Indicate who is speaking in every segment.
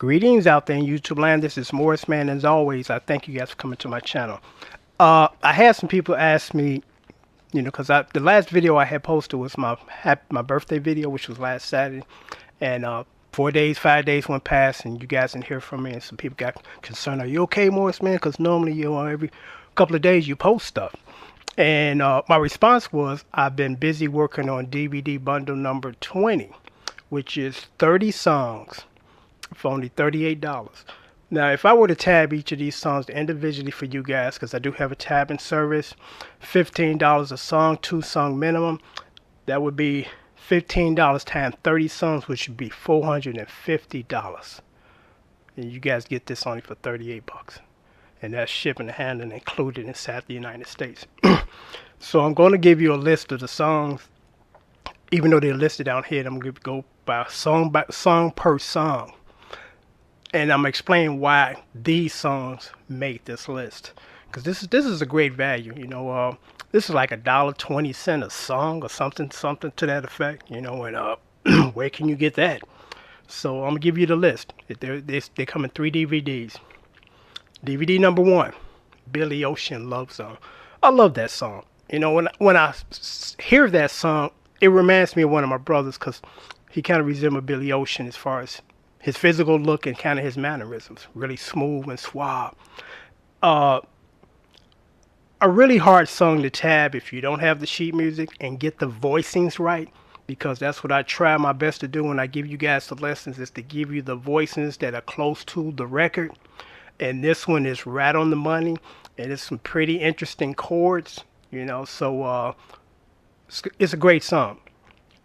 Speaker 1: Greetings out there in YouTube land. This is Morris Man. As always, I thank you guys for coming to my channel. I had some people ask me, because the last video I had posted was my birthday video, which was last Saturday, and 4 days, 5 days went past, and you guys didn't hear from me, and some people got concerned. Are you okay, Morris Man? Because normally every couple of days you post stuff. And my response was, I've been busy working on DVD bundle number 20, which is 30 songs for only $38. Now, if I were to tab each of these songs individually for you guys, because I do have a tabbing service, $15 a song, 2-song minimum, that would be $15 times 30 songs, which would be $450. And you guys get this only for 38 bucks. And that's shipping and handling included inside the United States. So I'm going to give you a list of the songs, even though they're listed down here. I'm going to go by song per song. And I'm explaining why these songs make this list. Because this is a great value. This is like $1.20 a song or something to that effect. And where can you get that? So I'm going to give you the list. They come in 3 DVDs. DVD number 1, Billy Ocean Love Song. I love that song. When I hear that song, it reminds me of one of my brothers because he kind of resembled Billy Ocean as far as his physical look and kind of his mannerisms. Really smooth and suave. A really hard song to tab if you don't have the sheet music and get the voicings right, because that's what I try my best to do when I give you guys the lessons, is to give you the voicings that are close to the record. And this one is right on the money, and it's some pretty interesting chords, so it's a great song.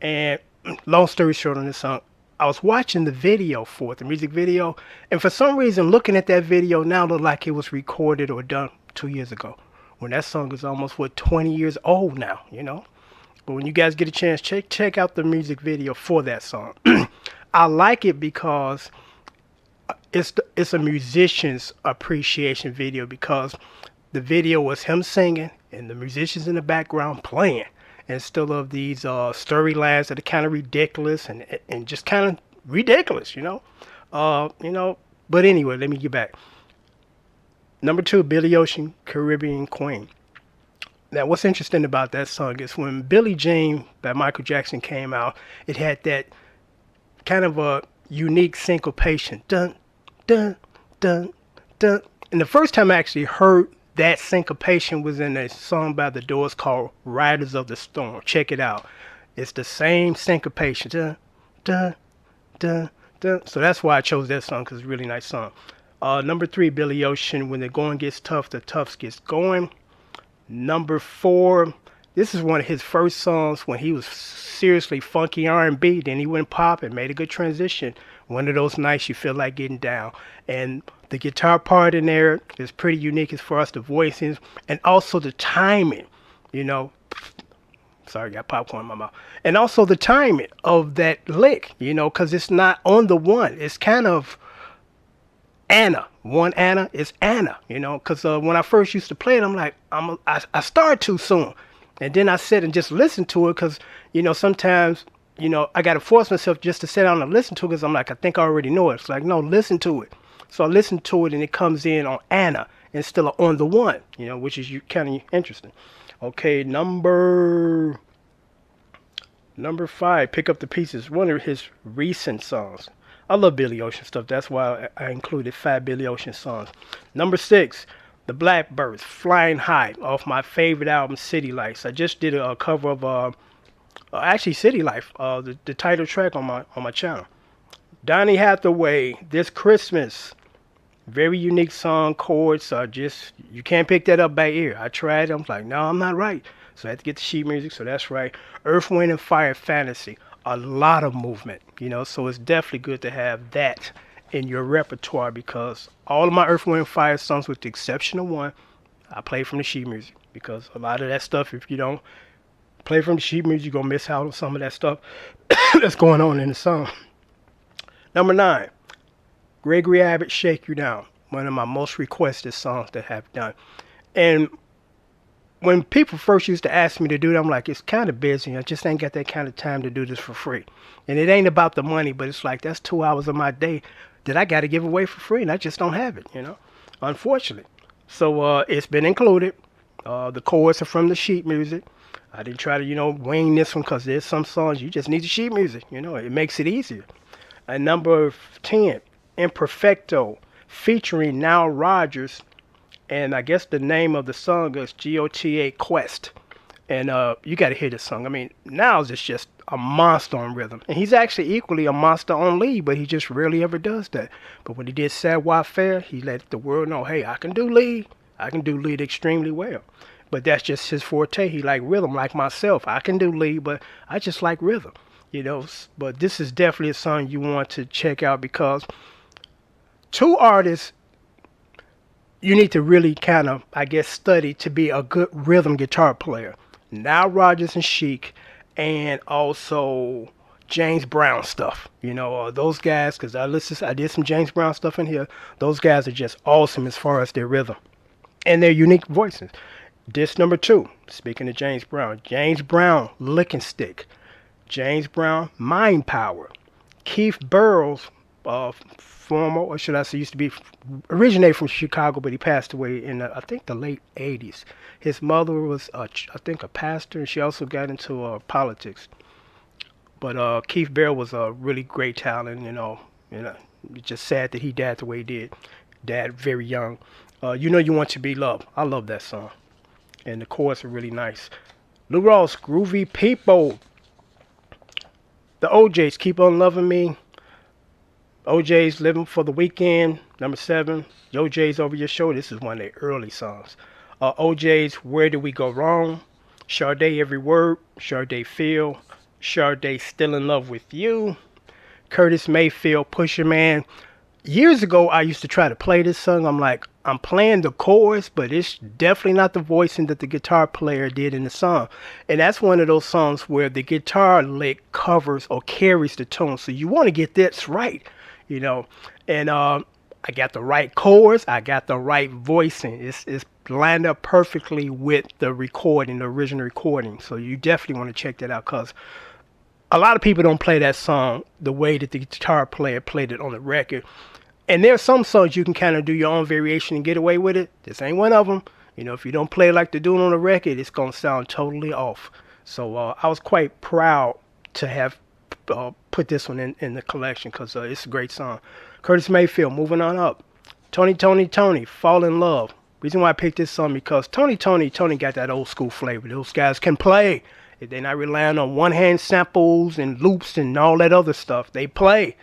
Speaker 1: And long story short on this song, I was watching the video for it, the music video, and for some reason looking at that video now looked like it was recorded or done 2 years ago, when that song is almost 20 years old now. But when you guys get a chance, check out the music video for that song. I like it because it's a musician's appreciation video, because the video was him singing and the musicians in the background playing, and still of these storylines that are kind of ridiculous and just kind of ridiculous, But anyway, let me get back. Number 2, Billy Ocean, Caribbean Queen. Now, what's interesting about that song is when Billie Jean by Michael Jackson came out, it had that kind of a unique syncopation. Dun, dun, dun, dun. And the first time I actually heard that syncopation was in a song by The Doors called Riders of the Storm. Check it out. It's the same syncopation. Dun, dun, dun, dun. So that's why I chose that song, because it's a really nice song. Number 3, Billy Ocean, When the Going Gets Tough, the Toughs Gets Going. Number 4, this is one of his first songs when he was seriously funky R&B. Then he went pop and made a good transition. One of those nights you feel like getting down. And the guitar part in there is pretty unique as far as the voicings and also the timing, Sorry, I got popcorn in my mouth. And also the timing of that lick, because it's not on the one. It's kind of Anna. One Anna is Anna, because when I first used to play it, I'm like, I started too soon. And then I sit and just listen to it because, sometimes, I got to force myself just to sit down and listen to it because I'm like, I think I already know it. It's like, no, listen to it. So I listen to it and it comes in on Anna instead of on the one, which is kind of interesting. Okay, number 5, Pick Up the Pieces, one of his recent songs. I love Billy Ocean stuff. That's why I included 5 Billy Ocean songs. Number 6, the Blackbyrds, Flying High, off my favorite album, City Lights. I just did a cover of actually City Life, the title track on my channel. Donny Hathaway, This Christmas. Very unique song, chords are just, you can't pick that up by ear. I tried, I'm like, no, I'm not right. So I had to get the sheet music, so that's right. Earth, Wind and Fire, Fantasy. A lot of movement, so it's definitely good to have that in your repertoire, because all of my Earth, Wind and Fire songs, with the exception of one, I play from the sheet music, because a lot of that stuff, if you don't play from the sheet music, you're going to miss out on some of that stuff that's going on in the song. Number 9, Gregory Abbott, Shake You Down, one of my most requested songs that I have done. And when people first used to ask me to do that, I'm like, it's kind of busy. I just ain't got that kind of time to do this for free. And it ain't about the money, but it's like, that's 2 hours of my day that I got to give away for free, and I just don't have it, unfortunately. So it's been included. The chords are from the sheet music. I didn't try to, wing this one because there's some songs you just need the sheet music. It makes it easier. And number 10, Imperfeito, featuring Nile Rodgers. And I guess the name of the song is Gota Quest. And you got to hear this song. I mean, Niles is just a monster on rhythm. And he's actually equally a monster on lead, but he just rarely ever does that. But when he did Savoir Faire, he let the world know, hey, I can do lead. I can do lead extremely well. But that's just his forte. He like rhythm like myself. I can do lead, but I just like rhythm. But this is definitely a song you want to check out because two artists you need to really kind of, I guess, study to be a good rhythm guitar player. Nile Rodgers and Chic, and also James Brown stuff. Those guys, because I did some James Brown stuff in here. Those guys are just awesome as far as their rhythm and their unique voices. Disc number 2, speaking of James Brown, Lickin Stick. James Brown, Mind Power. Keith Burrows, former, or should I say, used to be, originated from Chicago, but he passed away in, I think, the late 80s. His mother was, I think, a pastor, and she also got into politics. But Keith Burrows was a really great talent, It's just sad that he died the way he did. Died very young. You Want to Be Loved. I love that song. And the chords are really nice. Rawls, Groovy People. The OJs, Keep On Loving Me. OJ's Living for the Weekend. Number 7, Yo J's Over Your Shoulder. This is one of their early songs. OJ's Where Did We Go Wrong? Sade Every Word. Sade Feel. Sade Still in Love with You. Curtis Mayfield, Pusherman. Years ago, I used to try to play this song. I'm like, I'm playing the chorus, but it's definitely not the voicing that the guitar player did in the song. And that's one of those songs where the guitar lick covers or carries the tone. So you want to get this right, And I got the right chorus. I got the right voicing. It's lined up perfectly with the recording, the original recording. So you definitely want to check that out because a lot of people don't play that song the way that the guitar player played it on the record. And there are some songs you can kind of do your own variation and get away with it. This ain't one of them. If you don't play like they're doing on the record, it's going to sound totally off. So I was quite proud to have put this one in the collection because it's a great song. Curtis Mayfield, Moving On Up. Toni Tine, Fall in Love. Reason why I picked this song because Toni got that old school flavor. Those guys can play. They're not relying on one-hand samples and loops and all that other stuff. They play.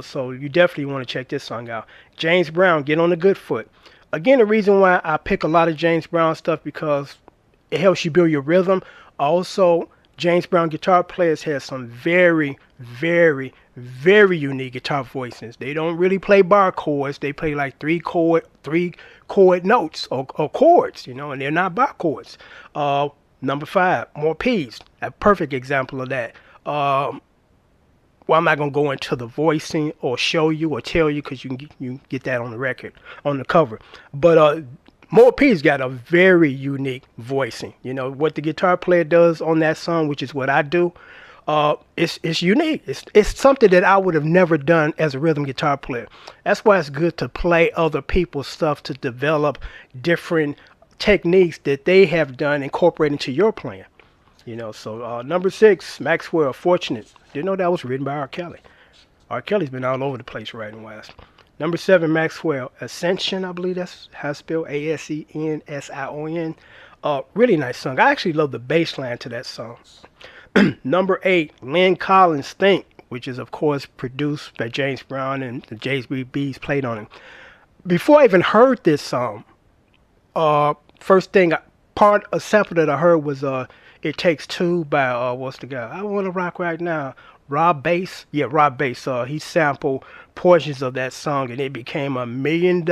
Speaker 1: So you definitely want to check this song out. James Brown, Get on the Good Foot. Again, the reason why I pick a lot of James Brown stuff because it helps you build your rhythm. Also, James Brown guitar players have some very, very, very unique guitar voices. They don't really play bar chords. They play like three chord notes or chords, and they're not bar chords. Number 5, More P's. A perfect example of that. Well, I'm not going to go into the voicing or show you or tell you because you can get that on the record, on the cover. But More P's got a very unique voicing. What the guitar player does on that song, which is what I do, it's unique. It's something that I would have never done as a rhythm guitar player. That's why it's good to play other people's stuff to develop different techniques that they have done incorporated into your playing. So number 6, Maxwell, Fortunate. Didn't know that was written by R. Kelly. R. Kelly's been all over the place writing wise. Number 7, Maxwell, Ascension, I believe that's how it's spelled, Ascension. Really nice song. I actually love the bass line to that song. Number 8, Lynn Collins, Think, which is, of course, produced by James Brown and the JB's played on it. Before I even heard this song, first thing, a sample that I heard was It Takes Two by, what's the guy? I Want to Rock Right Now. Rob Bass. Yeah, Rob Bass. He sampled portions of that song and it became a million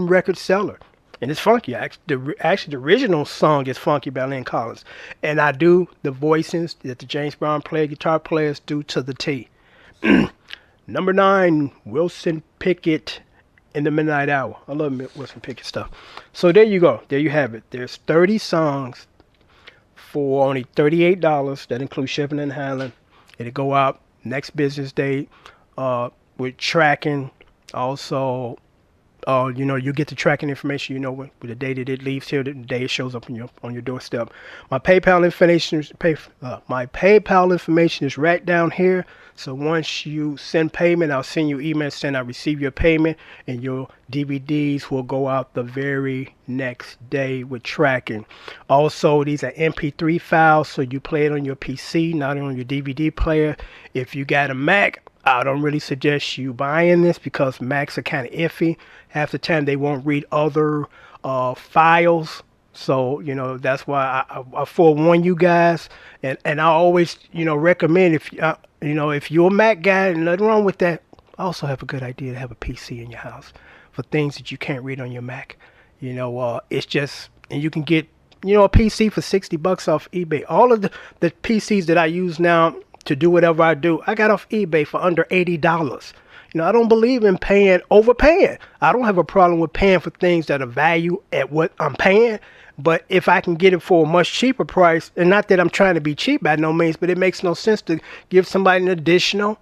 Speaker 1: record seller. And it's funky. Actually, the original song is funky by Lynn Collins. And I do the voicings that the James Brown guitar players do to the T. Number 9, Wilson Pickett, In the Midnight Hour. I love Wilson Pickett stuff. So there you go. There you have it. There's 30 songs for only $38. That includes shipping and handling. It'll go out next business day. with tracking. Also, you know, you get the tracking information, you know, with the day that it leaves here, the day it shows up on your doorstep. My PayPal information is right down here. So once you send payment, I'll send you email saying I receive your payment, and your DVDs will go out the very next day with tracking. Also, these are MP3 files, so you play it on your PC, not on your DVD player. If you got a Mac, I don't really suggest you buying this because Macs are kind of iffy. Half the time they won't read other files. So, you know, that's why I forewarn you guys. And I always, you know, recommend if you're a Mac guy, nothing wrong with that. Also have a good idea to have a PC in your house for things that you can't read on your Mac. You know, it's just, and you can get, you know, a PC for $60 off eBay. All of the PCs that I use now to do whatever I do, I got off eBay for under $80. You know, I don't believe in overpaying. I don't have a problem with paying for things that are value at what I'm paying. But if I can get it for a much cheaper price, and not that I'm trying to be cheap by no means, but it makes no sense to give somebody an additional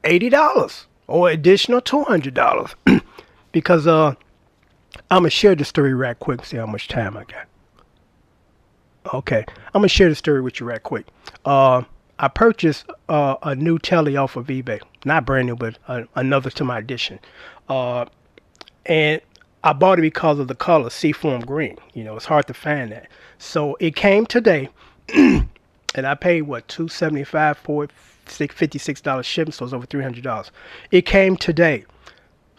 Speaker 1: $80 or additional $200 because I'm going to share the story right quick, see how much time I got. Okay, I'm going to share the story with you right quick. I purchased a new telly off of eBay. Not brand new, but another to my addition. And I bought it because of the color, seafoam green. You know, it's hard to find that. So it came today, and I paid, what, $275 for it, $56 shipping, so it's over $300. It came today.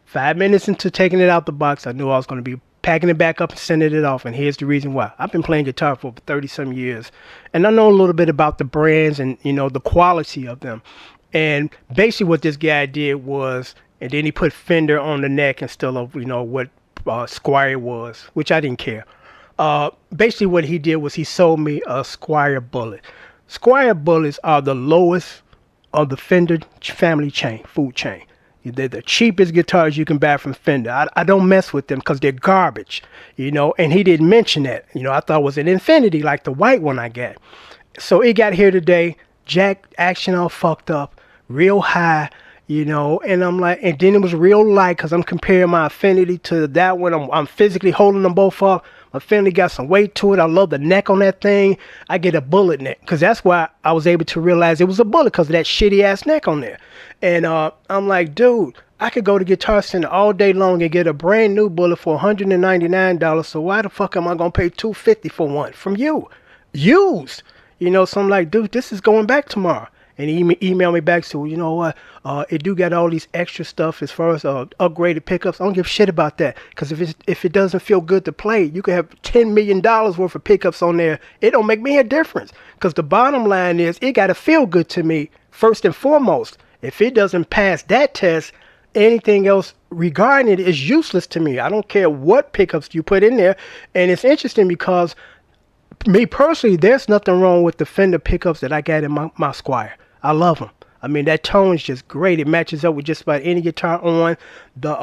Speaker 1: 5 minutes into taking it out the box, I knew I was going to be packing it back up and sending it off, and here's the reason why. I've been playing guitar for over 30-some years, and I know a little bit about the brands and, you know, the quality of them. And basically what this guy did was, and then he put Fender on the neck instead of, you know, what Squier was, which I didn't care. Basically what he did was he sold me a Squier bullet. Squier bullets are the lowest of the Fender family chain, food chain. They're the cheapest guitars you can buy from Fender. I don't mess with them because they're garbage, you know, and he didn't mention that. You know, I thought it was an Infinity like the white one I got. So it got here today, jack action all fucked up, real high, you know, and I'm like, and then it was real light because I'm comparing my Infinity to that one. I'm physically holding them both up. My Infinity got some weight to it. I love the neck on that thing. I get a bullet neck because that's why I was able to realize it was a bullet because of that shitty ass neck on there. And I'm like, dude, I could go to Guitar Center all day long and get a brand new bullet for $199. So why the fuck am I gonna pay $250 for one from you, used? You know, so I'm like, dude, this is going back tomorrow. And he emailed me back, so you know what, it do got all these extra stuff as far as upgraded pickups. I don't give a shit about that, because if it doesn't feel good to play, you could have $10 million worth of pickups on there. It don't make me a difference, because the bottom line is it got to feel good to me first and foremost. If it doesn't pass that test, anything else regarding it is useless to me. I don't care what pickups you put in there. And it's interesting because me personally, there's nothing wrong with the Fender pickups that I got in my Squier. I love them. I mean, that tone is just great. It matches up with just about any guitar on the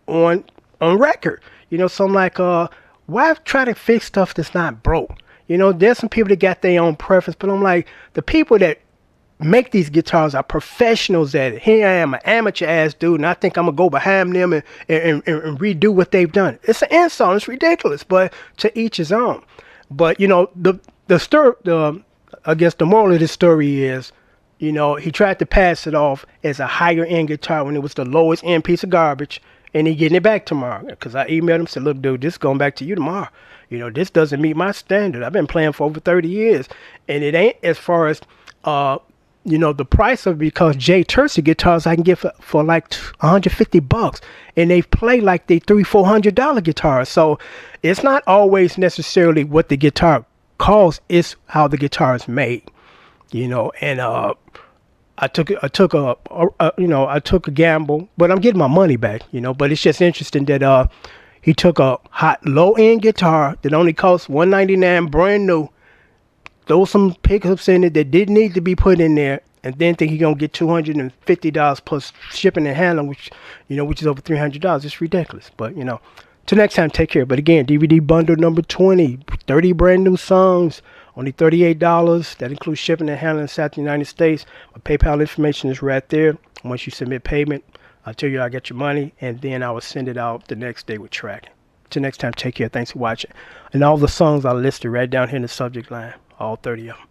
Speaker 1: on record. You know, so I'm like, why try to fix stuff that's not broke? You know, there's some people that got their own preference, but I'm like, the people that make these guitars are professionals at it. Here I am, an amateur ass dude, and I think I'm gonna go behind them and redo what they've done. It's an insult. It's ridiculous, but to each his own. But you know, I guess the moral of this story is, you know, he tried to pass it off as a higher end guitar when it was the lowest end piece of garbage, and he getting it back tomorrow. Because I emailed him, said, look, dude, this is going back to you tomorrow. You know, this doesn't meet my standard. I've been playing for over 30 years, and it ain't as far as, you know, the price of, because Jay Tercy guitars I can get for like $150, and they play like they $300-400 guitars. So it's not always necessarily what the guitar costs, it's how the guitar is made. You know, and I took a gamble, but I'm getting my money back. You know, but it's just interesting that he took a hot low end guitar that only cost $199 brand new, throw some pickups in it that didn't need to be put in there, and then think he's gonna get $250 plus shipping and handling, which is over $300. It's ridiculous. But you know, till next time, take care. But again, DVD bundle number 20, 30 brand new songs Only $38. That includes shipping and handling inside the United States. My PayPal information is right there. Once you submit payment, I'll tell you I get your money, and then I will send it out the next day with tracking. Till next time, take care. Thanks for watching. And all the songs are listed right down here in the subject line, all 30 of them.